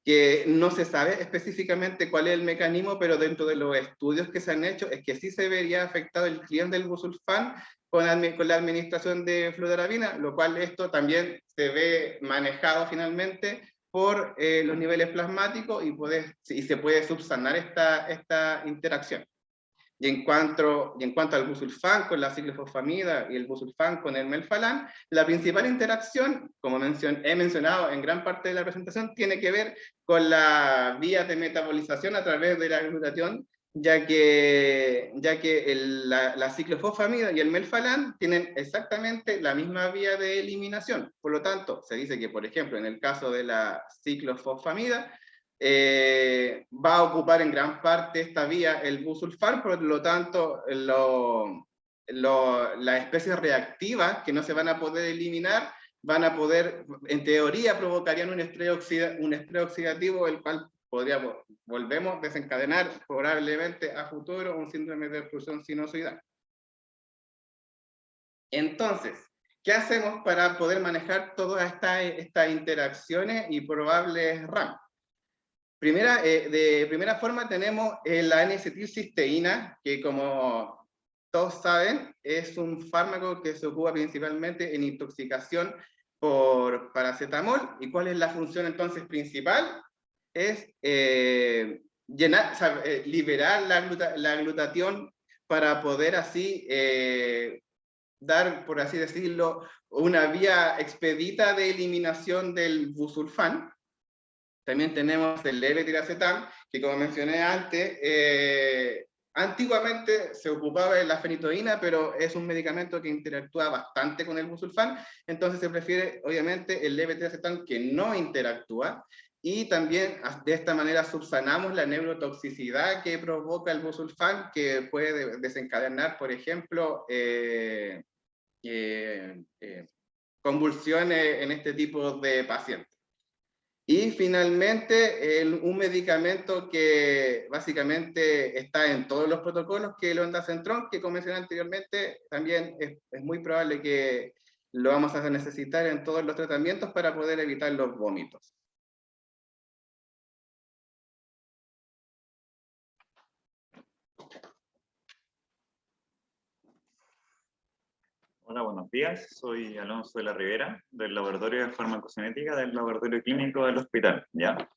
que no se sabe específicamente cuál es el mecanismo, pero dentro de los estudios que se han hecho es que sí se vería afectado el cliente del busulfán con la administración de fludarabina, lo cual esto también se ve manejado finalmente por los niveles plasmáticos y se puede subsanar esta interacción. Y en cuanto al busulfán con la ciclofosfamida y el busulfán con el melfalán, la principal interacción, como he mencionado en gran parte de la presentación, tiene que ver con la vía de metabolización a través de la glutatión, ya que la ciclofosfamida y el melfalán tienen exactamente la misma vía de eliminación. Por lo tanto, se dice que, por ejemplo, en el caso de la ciclofosfamida, va a ocupar en gran parte esta vía el busulfán, por lo tanto, las especies reactivas que no se van a poder eliminar, van a poder, en teoría, provocarían un estrés oxidativo, el cual volvemos a desencadenar probablemente a futuro un síndrome de obstrucción sinusoidal. Entonces, ¿qué hacemos para poder manejar todas estas interacciones y probables RAM? De primera forma tenemos la N-acetilcisteína, que como todos saben, es un fármaco que se ocupa principalmente en intoxicación por paracetamol. ¿Y cuál es la función entonces principal? Es liberar la glutatión para poder así dar, por así decirlo, una vía expedita de eliminación del busulfán. También tenemos el levetiracetam, que como mencioné antes, antiguamente se ocupaba de la fenitoína, pero es un medicamento que interactúa bastante con el busulfán, entonces se prefiere obviamente el levetiracetam, que no interactúa, y también de esta manera subsanamos la neurotoxicidad que provoca el busulfán, que puede desencadenar, por ejemplo, convulsiones en este tipo de pacientes. Y finalmente, un medicamento que básicamente está en todos los protocolos, que es el ondansetron, que como mencioné anteriormente, también es muy probable que lo vamos a necesitar en todos los tratamientos para poder evitar los vómitos. Hola, buenos días. Soy Alonso de la Rivera, del Laboratorio de Farmacocinética del Laboratorio Clínico del Hospital. ¿Ya?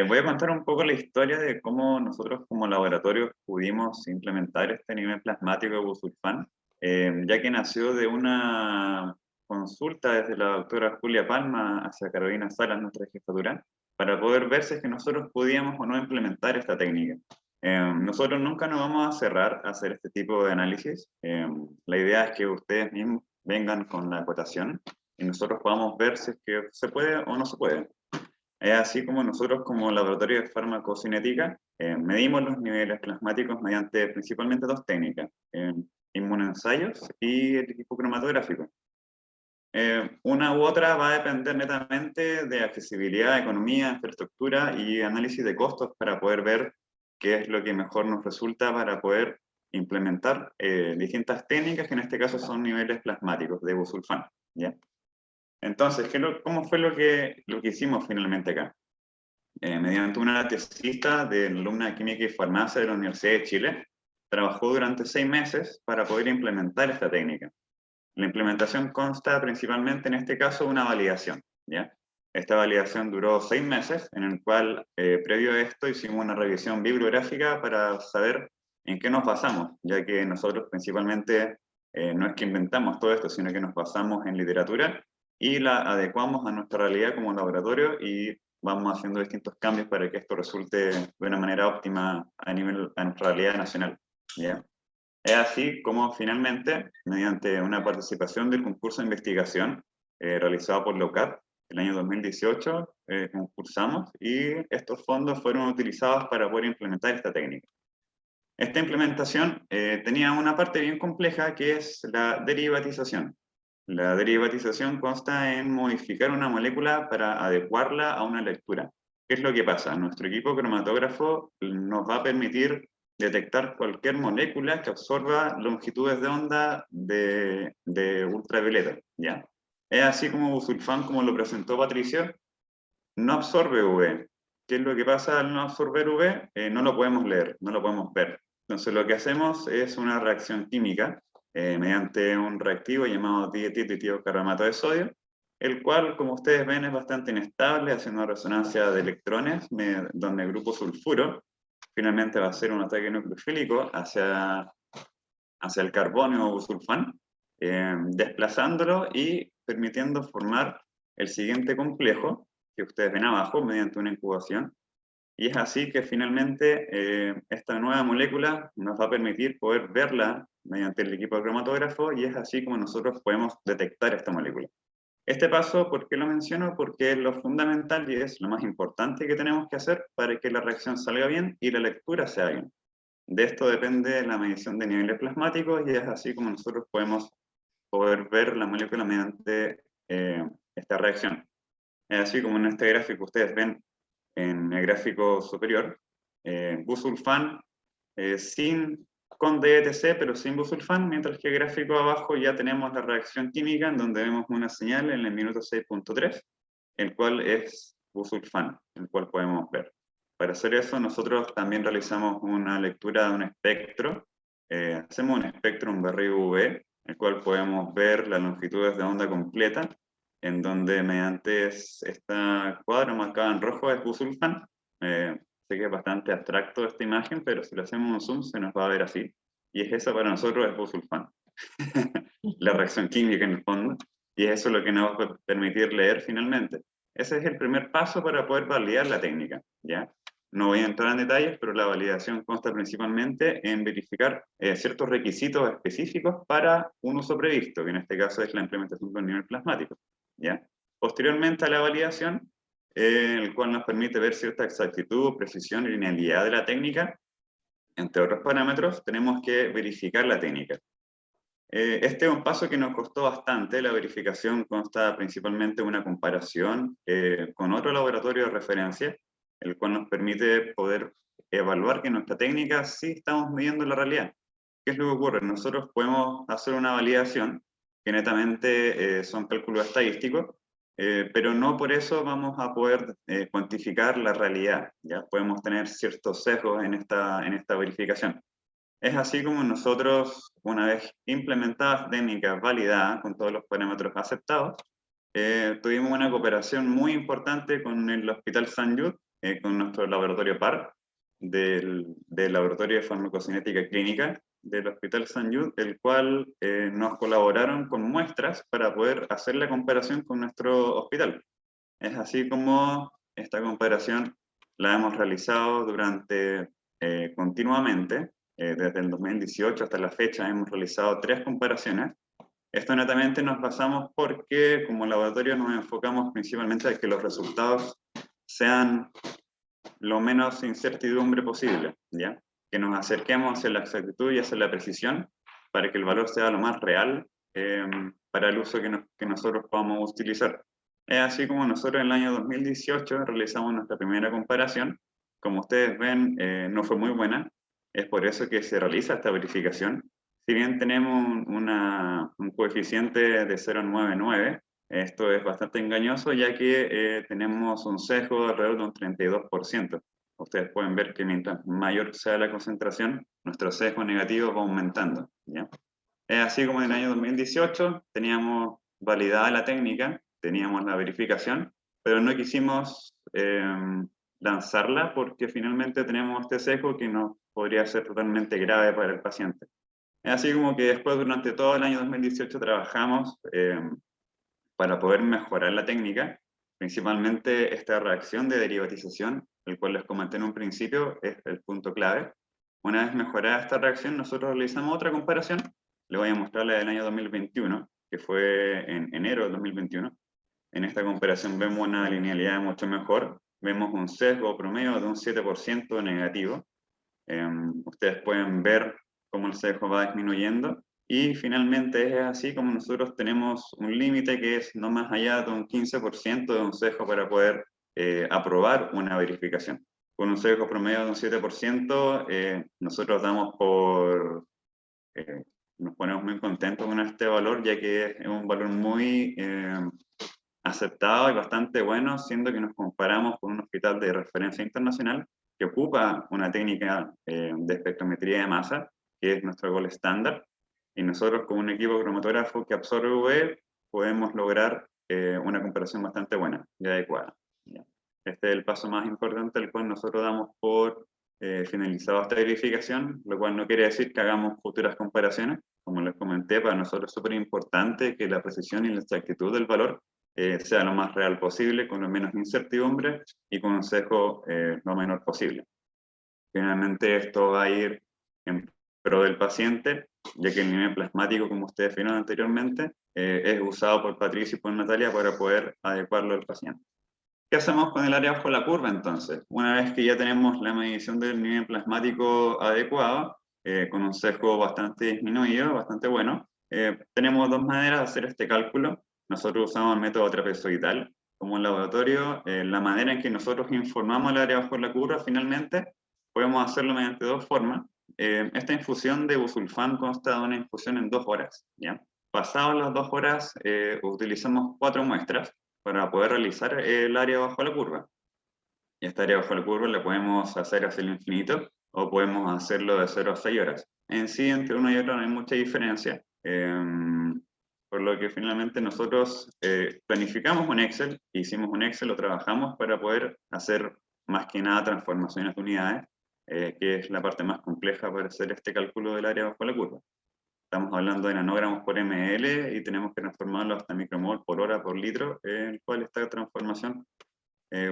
Voy a contar un poco la historia de cómo nosotros como laboratorio pudimos implementar este nivel plasmático de busulfán, ya que nació de una consulta desde la doctora Julia Palma hacia Carolina Salas, nuestra jefatura, para poder ver si es que nosotros podíamos o no implementar esta técnica. Nosotros nunca nos vamos a cerrar a hacer este tipo de análisis. La idea es que ustedes mismos vengan con la acotación y nosotros podamos ver si es que se puede o no se puede. Es así como nosotros, como laboratorio de farmacocinética, medimos los niveles plasmáticos mediante principalmente dos técnicas, inmunoensayos y el equipo cromatográfico. Una u otra va a depender netamente de accesibilidad, economía, infraestructura y análisis de costos para poder ver qué es lo que mejor nos resulta para poder implementar distintas técnicas, que en este caso son niveles plasmáticos de busulfán, ¿ya? Entonces, ¿cómo fue lo que hicimos finalmente acá? Mediante una tesista de alumna de Química y Farmacia de la Universidad de Chile, trabajó durante 6 meses para poder implementar esta técnica. La implementación consta principalmente, en este caso, de una validación, ¿ya? Esta validación duró 6 meses, en el cual, previo a esto, hicimos una revisión bibliográfica para saber en qué nos basamos, ya que nosotros principalmente no es que inventamos todo esto, sino que nos basamos en literatura y la adecuamos a nuestra realidad como laboratorio y vamos haciendo distintos cambios para que esto resulte de una manera óptima a nuestra realidad nacional, ¿ya? Es así como finalmente, mediante una participación del concurso de investigación realizado por LOCAT el año 2018, concursamos y estos fondos fueron utilizados para poder implementar esta técnica. Esta implementación tenía una parte bien compleja que es la derivatización. La derivatización consta en modificar una molécula para adecuarla a una lectura. ¿Qué es lo que pasa? Nuestro equipo cromatógrafo nos va a permitir detectar cualquier molécula que absorba longitudes de onda de ultravioleta, ¿ya? Es así como busulfán, como lo presentó Patricio, no absorbe UV. ¿Qué es lo que pasa al no absorber UV? No lo podemos leer, no lo podemos ver. Entonces lo que hacemos es una reacción química mediante un reactivo llamado dietilditiocarbonato de sodio, el cual, como ustedes ven, es bastante inestable, haciendo resonancia de electrones, donde el grupo sulfuro finalmente va a hacer un ataque nucleofílico hacia el carbonio o busulfán, desplazándolo y permitiendo formar el siguiente complejo, que ustedes ven abajo, mediante una incubación. Y es así que finalmente esta nueva molécula nos va a permitir poder verla mediante el equipo cromatógrafo, y es así como nosotros podemos detectar esta molécula. Este paso, ¿por qué lo menciono? Porque es lo fundamental y es lo más importante que tenemos que hacer para que la reacción salga bien y la lectura sea bien. De esto depende la medición de niveles plasmáticos, y es así como nosotros podemos poder ver la molécula mediante esta reacción. Es así como en este gráfico ustedes ven en el gráfico superior, busulfán con DETC, pero sin busulfán, mientras que el gráfico abajo ya tenemos la reacción química, en donde vemos una señal en el minuto 6.3, el cual es busulfán, el cual podemos ver. Para hacer eso, nosotros también realizamos una lectura de un espectro, hacemos un espectrum BRI-UV, el cual podemos ver las longitudes de onda completa, en donde mediante esta cuadro marcado en rojo es busulfán. Sé que es bastante abstracto esta imagen, pero si lo hacemos un zoom se nos va a ver así. Y es eso para nosotros es busulfán. La reacción química en el fondo. Y es eso lo que nos va a permitir leer finalmente. Ese es el primer paso para poder validar la técnica, ¿ya? No voy a entrar en detalles, pero la validación consta principalmente en verificar ciertos requisitos específicos para un uso previsto, que en este caso es la implementación con nivel plasmático, ¿ya? Posteriormente a la validación, el cual nos permite ver cierta exactitud, precisión y linealidad de la técnica, entre otros parámetros, tenemos que verificar la técnica. Este es un paso que nos costó bastante. La verificación consta principalmente de una comparación con otro laboratorio de referencia, el cual nos permite poder evaluar que nuestra técnica sí estamos midiendo la realidad. ¿Qué es lo que ocurre? Nosotros podemos hacer una validación, que netamente son cálculos estadísticos, pero no por eso vamos a poder cuantificar la realidad. ¿Ya? Podemos tener ciertos sesgos en esta verificación. Es así como nosotros, una vez implementadas técnicas validadas con todos los parámetros aceptados, tuvimos una cooperación muy importante con el Hospital Sant Lluc, con nuestro laboratorio PAR, del Laboratorio de Farmacocinética Clínica del Hospital Sant Lluc, el cual nos colaboraron con muestras para poder hacer la comparación con nuestro hospital. Es así como esta comparación la hemos realizado durante continuamente. Desde el 2018 hasta la fecha hemos realizado 3 comparaciones. Esto netamente nos basamos porque como laboratorio nos enfocamos principalmente a que los resultados sean lo menos incertidumbre posible, ¿ya? Que nos acerquemos hacia la exactitud y hacia la precisión para que el valor sea lo más real para el uso que nosotros podamos utilizar. Es así como nosotros en el año 2018 realizamos nuestra primera comparación. Como ustedes ven, no fue muy buena. Es por eso que se realiza esta verificación. Si bien tenemos un coeficiente de 0,99, esto es bastante engañoso ya que tenemos un sesgo de alrededor de un 32%. Ustedes pueden ver que mientras mayor sea la concentración, nuestro sesgo negativo va aumentando, ¿ya? Es así como en el año 2018 teníamos validada la técnica, teníamos la verificación, pero no quisimos lanzarla porque finalmente tenemos este sesgo que nos podría ser totalmente grave para el paciente. Es así como que después durante todo el año 2018 trabajamos para poder mejorar la técnica, principalmente esta reacción de derivatización, el cual les comenté en un principio, es el punto clave. Una vez mejorada esta reacción, nosotros realizamos otra comparación. Le voy a mostrar la del año 2021, que fue en enero de 2021. En esta comparación vemos una linealidad mucho mejor. Vemos un sesgo promedio de un 7% negativo. Ustedes pueden ver cómo el sesgo va disminuyendo. Y finalmente es así como nosotros tenemos un límite que es no más allá de un 15% de un sesgo para poder aprobar una verificación. Con un sesgo promedio de un 7%, nosotros damos nos ponemos muy contentos con este valor, ya que es un valor muy aceptado y bastante bueno, siendo que nos comparamos con un hospital de referencia internacional que ocupa una técnica de espectrometría de masa, que es nuestro gold estándar, y nosotros con un equipo cromatógrafo que absorbe UV podemos lograr una comparación bastante buena y adecuada. ¿Ya? Este es el paso más importante, el cual nosotros damos por finalizado esta verificación, lo cual no quiere decir que hagamos futuras comparaciones. Como les comenté, para nosotros es súper importante que la precisión y la exactitud del valor sea lo más real posible, con lo menos incertidumbre y con un sesgo lo menor posible. Finalmente esto va a ir en pro del paciente, ya que el nivel plasmático, como ustedes vieron anteriormente, es usado por Patricia y por Natalia para poder adecuarlo al paciente. ¿Qué hacemos con el área bajo la curva entonces? Una vez que ya tenemos la medición del nivel plasmático adecuado, con un sesgo bastante disminuido, bastante bueno, tenemos 2 maneras de hacer este cálculo. Nosotros usamos el método trapezoidal como laboratorio. La manera en que nosotros informamos el área bajo la curva finalmente, podemos hacerlo mediante 2 formas. Esta infusión de busulfán consta de una infusión en 2 horas, ¿ya? Pasadas las 2 horas, utilizamos 4 muestras para poder realizar el área bajo la curva. Y esta área bajo la curva la podemos hacer hacia el infinito o podemos hacerlo de 0 a 6 horas. En sí, entre una y otra no hay mucha diferencia, por lo que finalmente nosotros planificamos un Excel, hicimos un Excel, lo trabajamos para poder hacer más que nada transformaciones de unidades, que es la parte más compleja para hacer este cálculo del área bajo la curva. Estamos hablando de nanogramos por ml y tenemos que transformarlo hasta micromol por hora por litro, en el cual esta transformación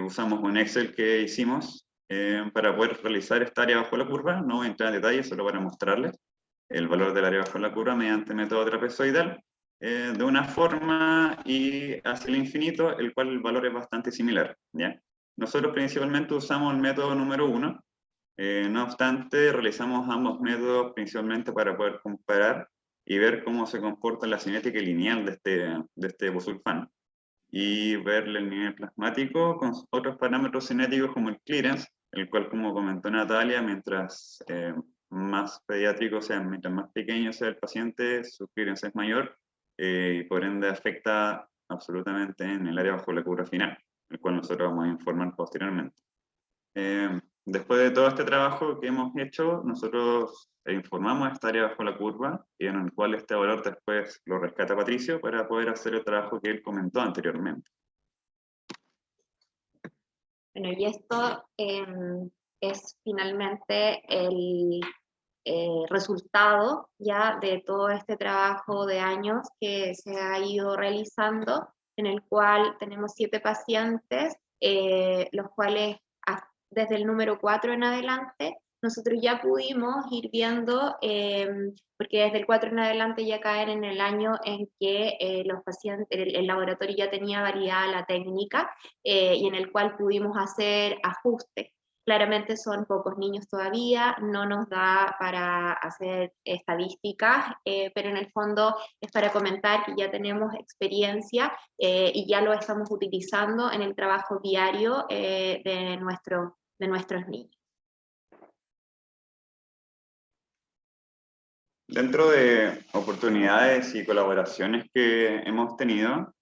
usamos un Excel que hicimos para poder realizar esta área bajo la curva. No voy a entrar en detalle, solo para mostrarles el valor del área bajo la curva mediante método trapezoidal de una forma y hacia el infinito, el cual el valor es bastante similar, ¿ya? Nosotros principalmente usamos el método número 1. No obstante, realizamos ambos métodos principalmente para poder comparar y ver cómo se comporta la cinética lineal de este busulfán y ver el nivel plasmático con otros parámetros cinéticos como el clearance, el cual, como comentó Natalia, mientras más pediátrico sea, mientras más pequeño sea el paciente, su clearance es mayor y por ende afecta absolutamente en el área bajo la curva final, el cual nosotros vamos a informar posteriormente. Después de todo este trabajo que hemos hecho, nosotros informamos esta área bajo la curva y en el cual este valor después lo rescata Patricio para poder hacer el trabajo que él comentó anteriormente. Bueno, y esto es finalmente el resultado ya de todo este trabajo de años que se ha ido realizando, en el cual tenemos 7 pacientes, los cuales desde el número 4 en adelante nosotros ya pudimos ir viendo, porque desde el 4 en adelante ya caen en el año en que los pacientes, el laboratorio ya tenía validada la técnica y en el cual pudimos hacer ajustes. Claramente son pocos niños todavía, no nos da para hacer estadísticas, pero en el fondo es para comentar que ya tenemos experiencia y ya lo estamos utilizando en el trabajo diario de nuestros niños. Dentro de oportunidades y colaboraciones que hemos tenido,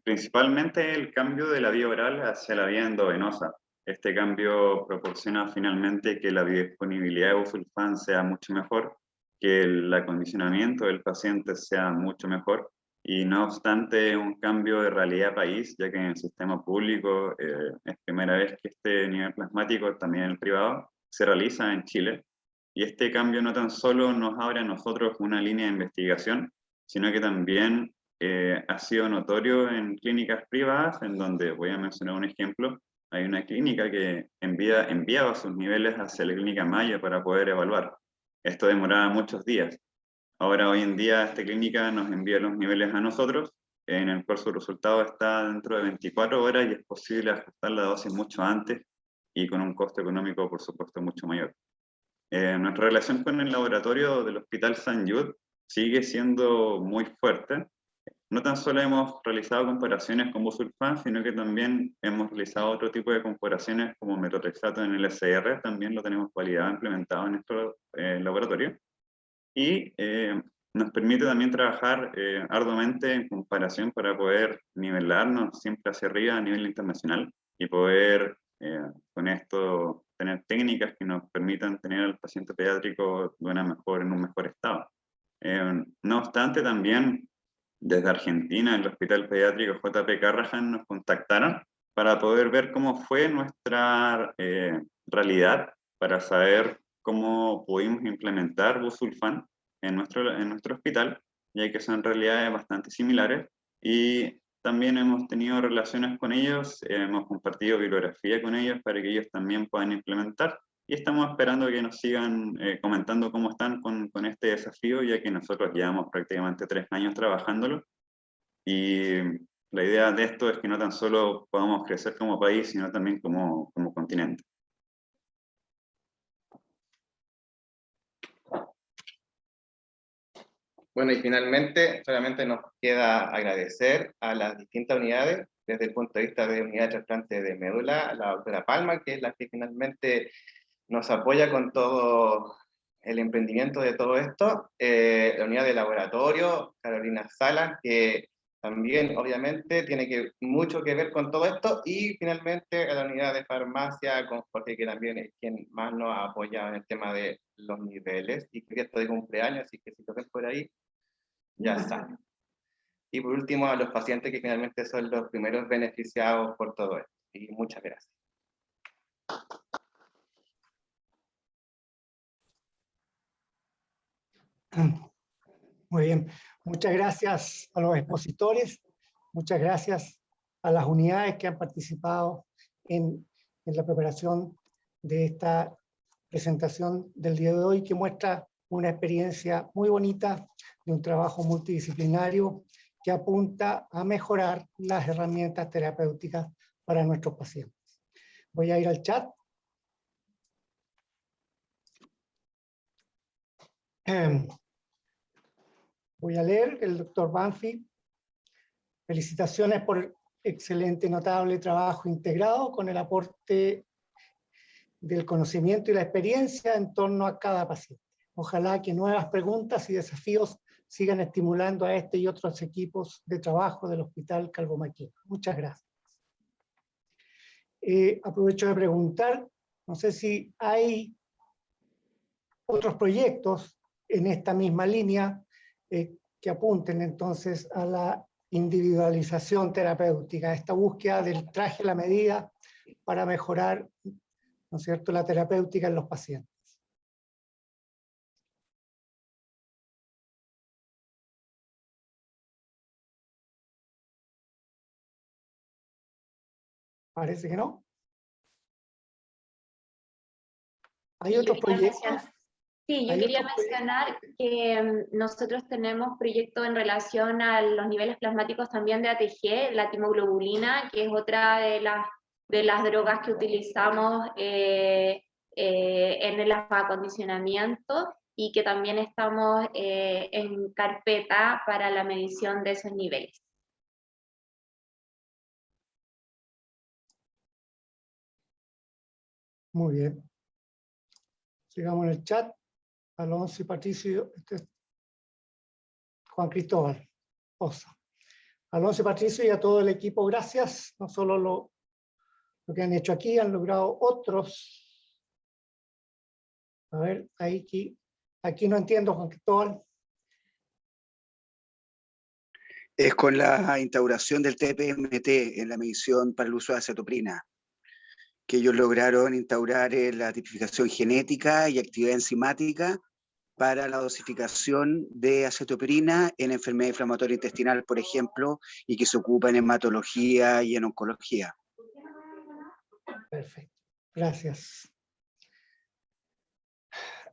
principalmente el cambio de la vía oral hacia la vía endovenosa. Este cambio proporciona finalmente que la biodisponibilidad de busulfán sea mucho mejor, que el acondicionamiento del paciente sea mucho mejor, y no obstante un cambio de realidad país, ya que en el sistema público es primera vez que este nivel plasmático, también en el privado, se realiza en Chile. Y este cambio no tan solo nos abre a nosotros una línea de investigación, sino que también ha sido notorio en clínicas privadas, en donde, voy a mencionar un ejemplo, hay una clínica que enviaba sus niveles hacia la clínica Maya para poder evaluar. Esto demoraba muchos días. Ahora, hoy en día, esta clínica nos envía los niveles a nosotros, en el cual su resultado está dentro de 24 horas y es posible ajustar la dosis mucho antes y con un costo económico, por supuesto, mucho mayor. Nuestra relación con el laboratorio del Hospital San Jude sigue siendo muy fuerte. No tan solo hemos realizado comparaciones con busulfán, sino que también hemos realizado otro tipo de comparaciones como metotrexato en el SR, también lo tenemos validado, implementado en nuestro laboratorio. Y nos permite también trabajar arduamente en comparación para poder nivelarnos siempre hacia arriba a nivel internacional y poder con esto tener técnicas que nos permitan tener al paciente pediátrico en un mejor estado. No obstante, también desde Argentina, el Hospital Pediátrico J.P. Carrahan nos contactaron para poder ver cómo fue nuestra realidad, para saber cómo pudimos implementar busulfán en nuestro hospital, ya que son realidades bastante similares, y también hemos tenido relaciones con ellos, hemos compartido bibliografía con ellos para que ellos también puedan implementar, y estamos esperando que nos sigan comentando cómo están con este desafío, ya que nosotros llevamos prácticamente 3 años trabajándolo, y la idea de esto es que no tan solo podamos crecer como país, sino también como continente. Bueno, y finalmente, solamente nos queda agradecer a las distintas unidades, desde el punto de vista de unidad de trasplante de médula, a la doctora Palma, que es la que finalmente nos apoya con todo el emprendimiento de todo esto, la unidad de laboratorio, Carolina Salas, que también obviamente tiene mucho que ver con todo esto, y finalmente a la unidad de farmacia, con Jorge, que también es quien más nos ha apoyado en el tema de los niveles, y que esto de cumpleaños, así que si lo ven por ahí, ya saben. Y por último, a los pacientes que finalmente son los primeros beneficiados por todo esto. Y muchas gracias. Muy bien, muchas gracias a los expositores, muchas gracias a las unidades que han participado en la preparación de esta presentación del día de hoy, que muestra una experiencia muy bonita de un trabajo multidisciplinario que apunta a mejorar las herramientas terapéuticas para nuestros pacientes. Voy a ir al chat. Voy a leer el doctor Banfi. Felicitaciones por el excelente, notable trabajo integrado con el aporte del conocimiento y la experiencia en torno a cada paciente. Ojalá que nuevas preguntas y desafíos sigan estimulando a este y otros equipos de trabajo del Hospital Calvo Maquina. Muchas gracias. Aprovecho de preguntar, no sé si hay otros proyectos en esta misma línea que apunten entonces a la individualización terapéutica, esta búsqueda del traje a la medida para mejorar, ¿no es cierto?, la terapéutica en los pacientes. Parece que no. ¿Hay otros proyectos? Sí, yo ¿Hay quería otros mencionar que nosotros tenemos proyectos en relación a los niveles plasmáticos también de ATG, la timoglobulina, que es otra de las drogas que utilizamos en el acondicionamiento, y que también estamos en carpeta para la medición de esos niveles. Muy bien. Sigamos en el chat. Alonso y Patricio, Juan Cristóbal Osa. Alonso y Patricio y a todo el equipo, gracias. No solo lo que han hecho aquí, han logrado otros. A ver, aquí no entiendo, Juan Cristóbal. Es con la instauración del TPMT en la medición para el uso de acetoprina, que ellos lograron instaurar la tipificación genética y actividad enzimática para la dosificación de acetoprina en enfermedad inflamatoria intestinal, por ejemplo, y que se ocupa en hematología y en oncología. Perfecto, gracias.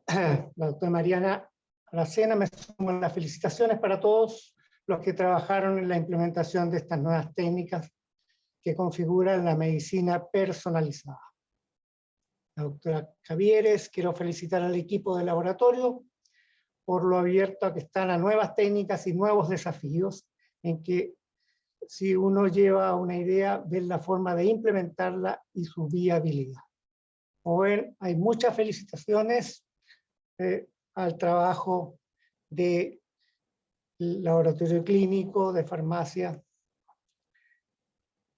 La doctora Mariana Aracena, me sumo a las felicitaciones para todos los que trabajaron en la implementación de estas nuevas técnicas que configuran la medicina personalizada. La doctora Javieres, quiero felicitar al equipo de laboratorio por lo abierto a que están a nuevas técnicas y nuevos desafíos, en que si uno lleva una idea, ver la forma de implementarla y su viabilidad. Como ven, hay muchas felicitaciones al trabajo de laboratorio clínico, de farmacia,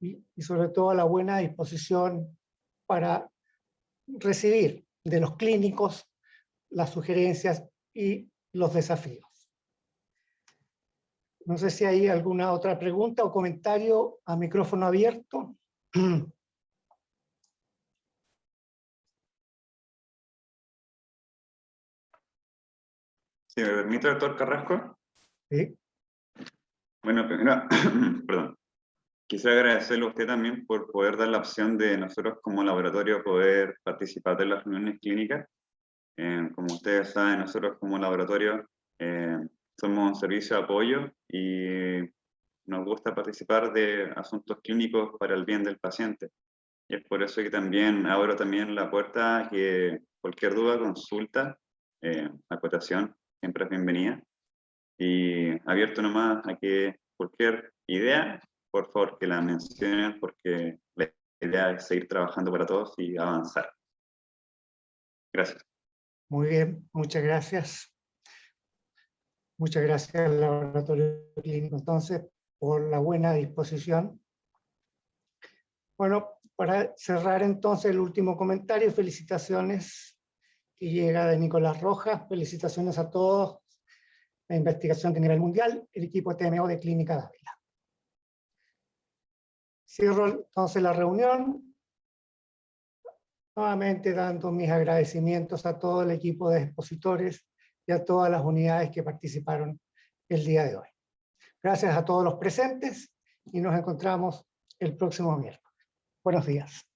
y sobre todo a la buena disposición para recibir de los clínicos las sugerencias y los desafíos. No sé si hay alguna otra pregunta o comentario a micrófono abierto. Si me permite, doctor Carrasco. Sí. Bueno, primero, perdón. Quisiera agradecerle a usted también por poder dar la opción de nosotros como laboratorio poder participar de las reuniones clínicas. Como ustedes saben, nosotros como laboratorio somos un servicio de apoyo y nos gusta participar de asuntos clínicos para el bien del paciente. Y es por eso que también abro también la puerta a que cualquier duda, consulta, acotación, siempre es bienvenida. Y abierto nomás a que cualquier idea, por favor, que la mencionen, porque la idea es seguir trabajando para todos y avanzar. Gracias. Muy bien, muchas gracias. Muchas gracias al laboratorio clínico, entonces, por la buena disposición. Bueno, para cerrar entonces el último comentario, felicitaciones que llega de Nicolás Rojas, felicitaciones a todos, la investigación a nivel mundial, el equipo TMO de Clínica Dávila. Cierro entonces la reunión, nuevamente dando mis agradecimientos a todo el equipo de expositores y a todas las unidades que participaron el día de hoy. Gracias a todos los presentes y nos encontramos el próximo miércoles. Buenos días.